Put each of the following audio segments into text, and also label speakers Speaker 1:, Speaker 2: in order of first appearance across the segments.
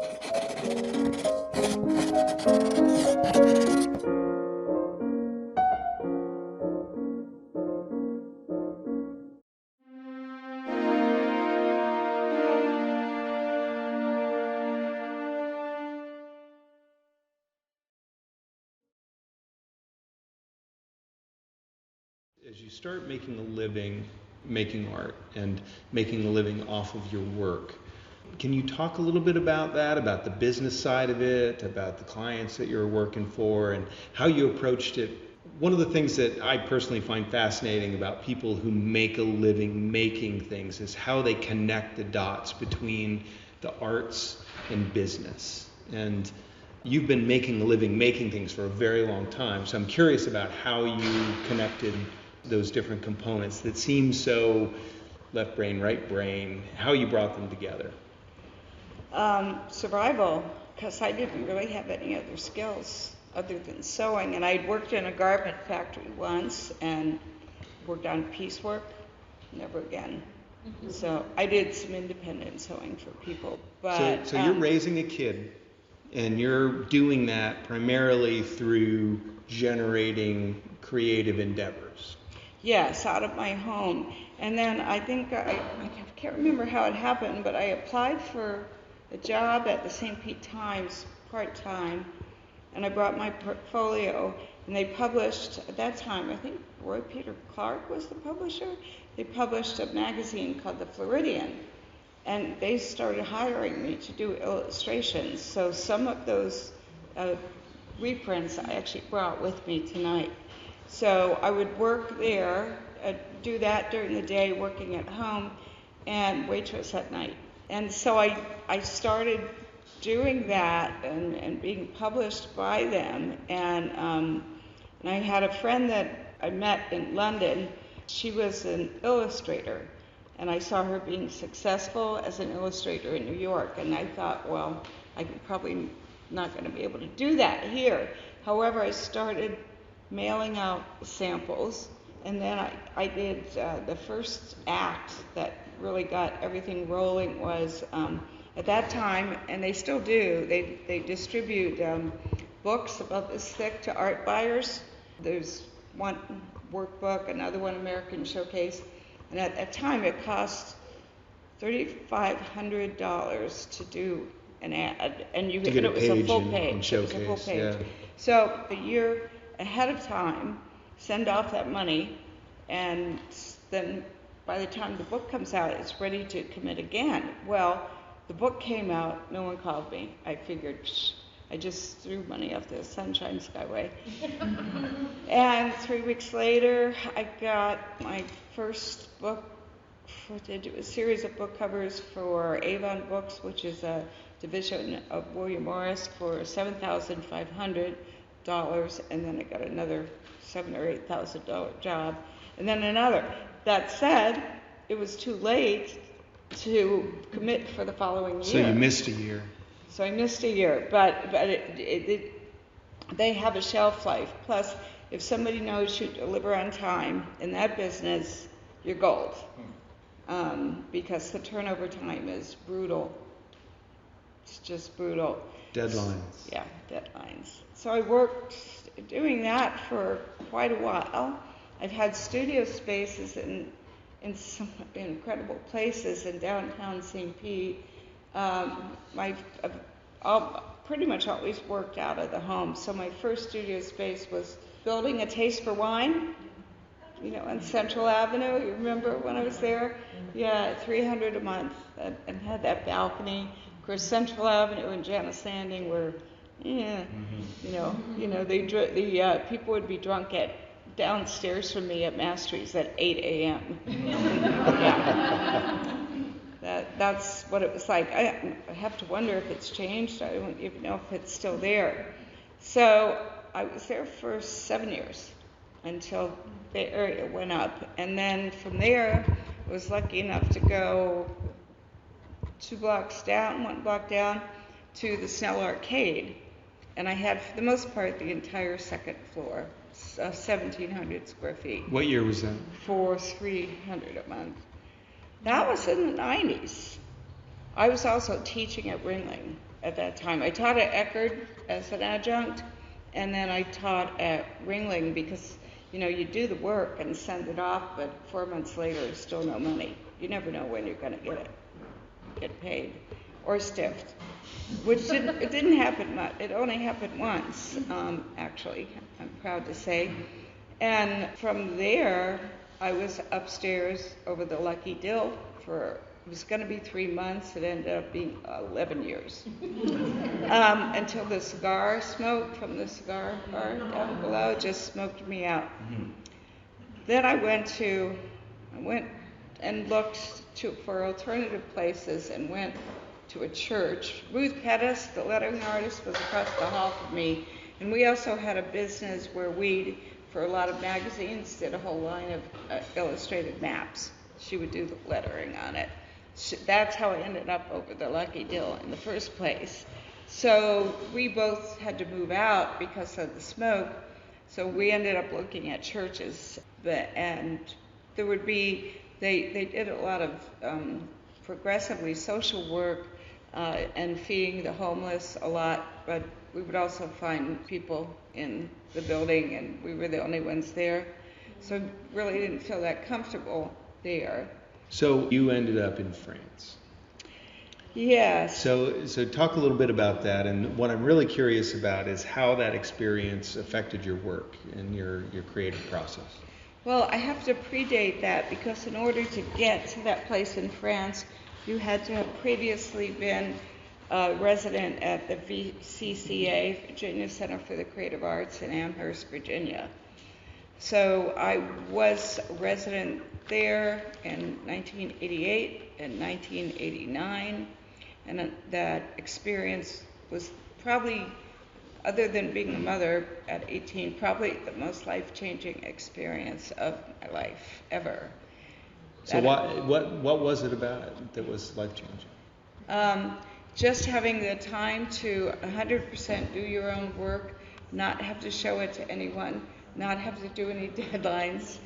Speaker 1: As you start making a living making art and making a living off of your work, can you talk a little bit about that, about the business side of it, about the clients that you're working for, and how you approached it? One of the things that I personally find fascinating about people who make a living making things is how they connect the dots between the arts and business. And you've been making a living making things for a very long time, so I'm curious about how you connected those different components that seem so left brain, right brain, how you brought them together.
Speaker 2: Survival, because I didn't really have any other skills other than sewing, and I'd worked in a garment factory once and worked on piecework, never again. So I did some independent sewing for people. But
Speaker 1: so you're raising a kid, and you're doing that primarily through generating creative endeavors.
Speaker 2: Yes, out of my home. And then I think, I can't remember how it happened, but I applied for a job at the St. Pete Times part-time, and I brought my portfolio, and they published, at that time, I think Roy Peter Clark was the publisher. They published a magazine called The Floridian, and they started hiring me to do illustrations. So some of those reprints I actually brought with me tonight. So I would work there, do that during the day, working at home, and waitress at night. And so I started doing that and being published by them. And I had a friend that I met in London. She was an illustrator, and I saw her being successful as an illustrator in New York. And I thought, well, I'm probably not going to be able to do that here. However, I started mailing out samples, and then I did the first act that really got everything rolling was at that time, and they still do, they distribute books about this thick to art buyers. There's one workbook, another one American Showcase, and at that time it cost $3,500 to do an ad, and you
Speaker 1: to get
Speaker 2: it was a full page.
Speaker 1: In Showcase,
Speaker 2: it was a full page.
Speaker 1: Yeah.
Speaker 2: So a year ahead of time, send off that money, and then by the time the book comes out, it's ready to commit again. Well, the book came out, no one called me. I figured, I just threw money off the Sunshine Skyway. And 3 weeks later, I got my first book. I did a series of book covers for Avon Books, which is a division of William Morris, for $7,500, and then I got another $7,000 or $8,000 job, and then another. That said, it was too late to commit for the following year.
Speaker 1: So you missed a year.
Speaker 2: So I missed a year, but they have a shelf life. Plus, if somebody knows you deliver on time in that business, you're gold. Because the turnover time is brutal. It's just brutal.
Speaker 1: Deadlines.
Speaker 2: Yeah, deadlines. So I worked doing that for quite a while. I've had studio spaces in some incredible places in downtown St. Pete. I've pretty much always worked out of the home. So my first studio space was building a Taste for Wine, on Central Avenue. You remember when I was there? Yeah, $300 a month, and had that balcony. Of course, Central Avenue and Janice Landing were, the people would be drunk downstairs from me at Mastery's at 8 a.m. Yeah. That's what it was like. I have to wonder if it's changed. I don't even know if it's still there. So I was there for 7 years until the area went up. And then from there, I was lucky enough to go 1 block down to the Snell Arcade. And I had, for the most part, the entire second floor, 1,700 square feet.
Speaker 1: What year was that?
Speaker 2: For $300 a month. That was in the 90s. I was also teaching at Ringling. at that time. I taught at Eckerd as an adjunct, and then I taught at Ringling because, you know, you do the work and send it off, but 4 months later, still no money. You never know when you're going to get paid or stiffed, which it didn't happen much. It only happened once, actually, I'm proud to say. And from there, I was upstairs over the Lucky Dill for, it was going to be 3 months. It ended up being 11 years. Until the cigar smoke from the cigar bar down below just smoked me out. Then I went and looked for alternative places and went to a church. Ruth Pettis, the lettering artist, was across the hall from me. And we also had a business where we, for a lot of magazines, did a whole line of illustrated maps. She would do the lettering on it. That's how I ended up over the Lucky Dill in the first place. So we both had to move out because of the smoke. So we ended up looking at churches, and there would be, they did a lot of progressively social work and feeding the homeless a lot, but we would also find people in the building, and we were the only ones there. So I really didn't feel that comfortable there.
Speaker 1: So you ended up in France.
Speaker 2: Yes.
Speaker 1: So talk a little bit about that, and what I'm really curious about is how that experience affected your work and your creative process.
Speaker 2: Well, I have to predate that because in order to get to that place in France, you had to have previously been a resident at the VCCA, Virginia Center for the Creative Arts in Amherst, Virginia. So I was a resident there in 1988 and 1989, and that experience was probably, other than being a mother at 18, probably the most life-changing experience of my life ever.
Speaker 1: So what was it about it that was life-changing?
Speaker 2: Just having the time to 100% do your own work, not have to show it to anyone, not have to do any deadlines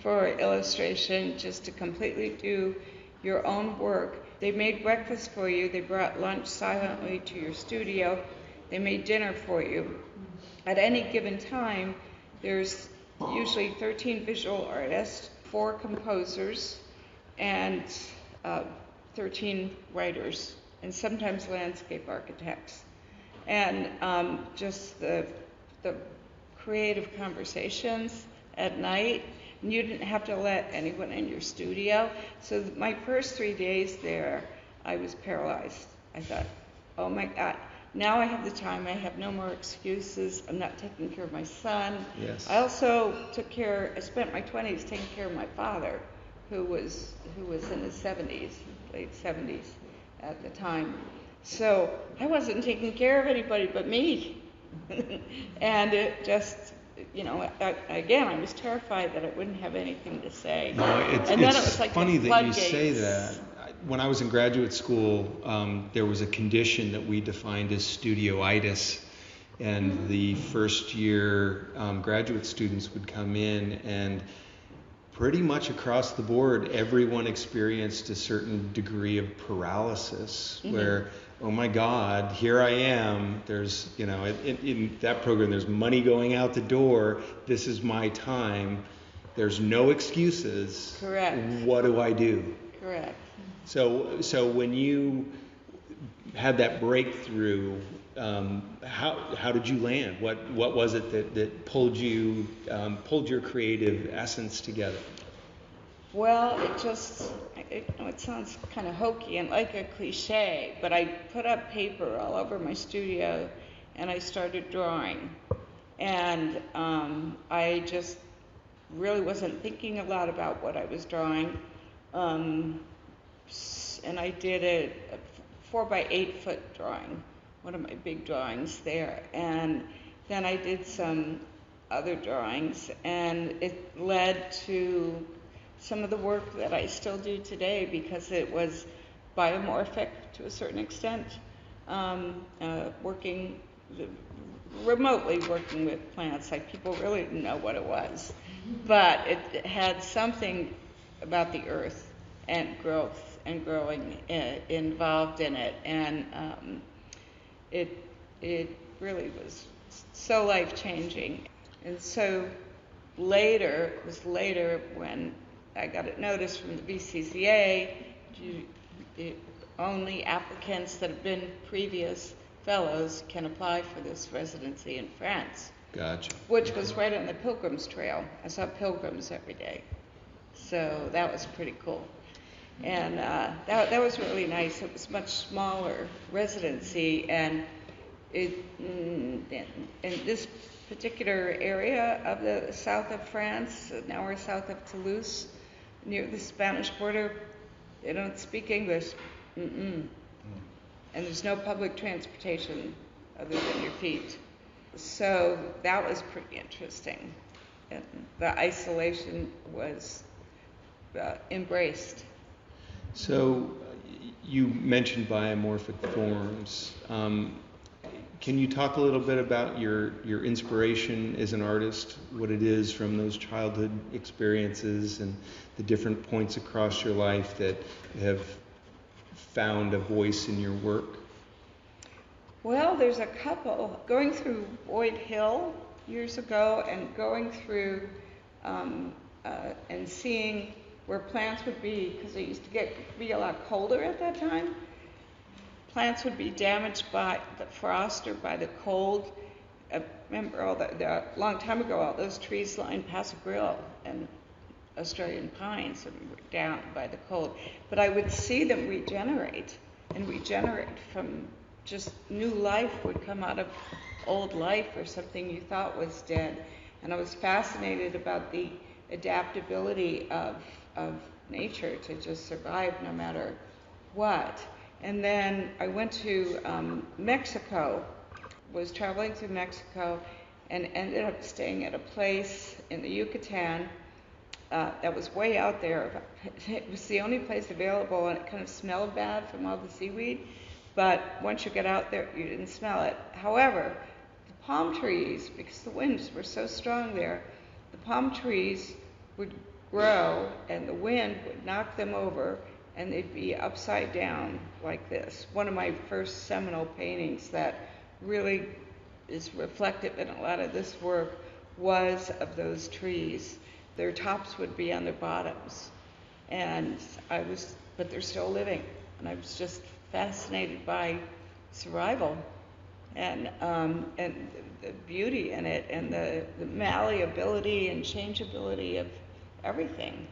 Speaker 2: for illustration, just to completely do your own work. They made breakfast for you. They brought lunch silently to your studio. They made dinner for you. At any given time, there's usually 13 visual artists, 4 composers, and 13 writers, and sometimes landscape architects. And just the creative conversations at night. And you didn't have to let anyone in your studio. So my first 3 days there, I was paralyzed. I thought, oh my God, now I have the time. I have no more excuses. I'm not taking care of my son.
Speaker 1: Yes.
Speaker 2: I also I spent my 20s taking care of my father, who was in his 70s, late 70s at the time. So I wasn't taking care of anybody but me. And it just, I was terrified that I wouldn't have anything to say.
Speaker 1: No, it's like funny that you say that. When I was in graduate school, there was a condition that we defined as studioitis, and the first year graduate students would come in, and pretty much across the board, everyone experienced a certain degree of paralysis, where, oh my God, here I am. There's, in that program, there's money going out the door. This is my time. There's no excuses.
Speaker 2: Correct.
Speaker 1: What do I do?
Speaker 2: Correct.
Speaker 1: So when you had that breakthrough, how did you land? What was it that pulled your creative essence together?
Speaker 2: Well, it sounds kind of hokey and like a cliche, but I put up paper all over my studio and I started drawing. And I just really wasn't thinking a lot about what I was drawing. And I did a 4x8 foot drawing, one of my big drawings there. And then I did some other drawings, and it led to some of the work that I still do today because it was biomorphic to a certain extent, remotely working with plants. Like, people really didn't know what it was, but it had something about the earth and growth and growing involved in it. And it really was so life-changing. And so later, it was later when I got a notice from the BCCA, only applicants that have been previous fellows can apply for this residency in France.
Speaker 1: Gotcha.
Speaker 2: Which was right on the Pilgrims Trail. I saw pilgrims every day. So that was pretty cool. And that was really nice. It was much smaller residency, and in this particular area of the south of France, now we're south of Toulouse, near the Spanish border, they don't speak English. And there's no public transportation other than your feet. So that was pretty interesting. And the isolation was embraced.
Speaker 1: So you mentioned biomorphic forms. Can you talk a little bit about your inspiration as an artist, what it is from those childhood experiences and the different points across your life that have found a voice in your work?
Speaker 2: Well, there's a couple. Going through Boyd Hill years ago and going through and seeing where plants would be, because it used to be a lot colder at that time. Plants would be damaged by the frost or by the cold. I remember a long time ago, all those trees lined Paso Grill and Australian pines and were down by the cold. But I would see them regenerate from just new life would come out of old life or something you thought was dead. And I was fascinated about the adaptability of nature to just survive no matter what. And then I went to Mexico, was traveling through Mexico, and ended up staying at a place in the Yucatan that was way out there. It was the only place available, and it kind of smelled bad from all the seaweed. But once you get out there, you didn't smell it. However, the palm trees, because the winds were so strong there, the palm trees would grow and the wind would knock them over and they'd be upside down like this. One of my first seminal paintings that really is reflective in a lot of this work was of those trees. Their tops would be on their bottoms. But they're still living. And I was just fascinated by survival and the beauty in it and the malleability and changeability of everything.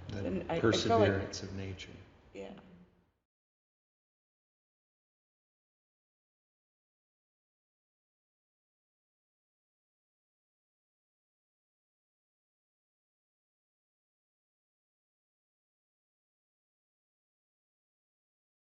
Speaker 1: The perseverance of nature.
Speaker 2: Yeah.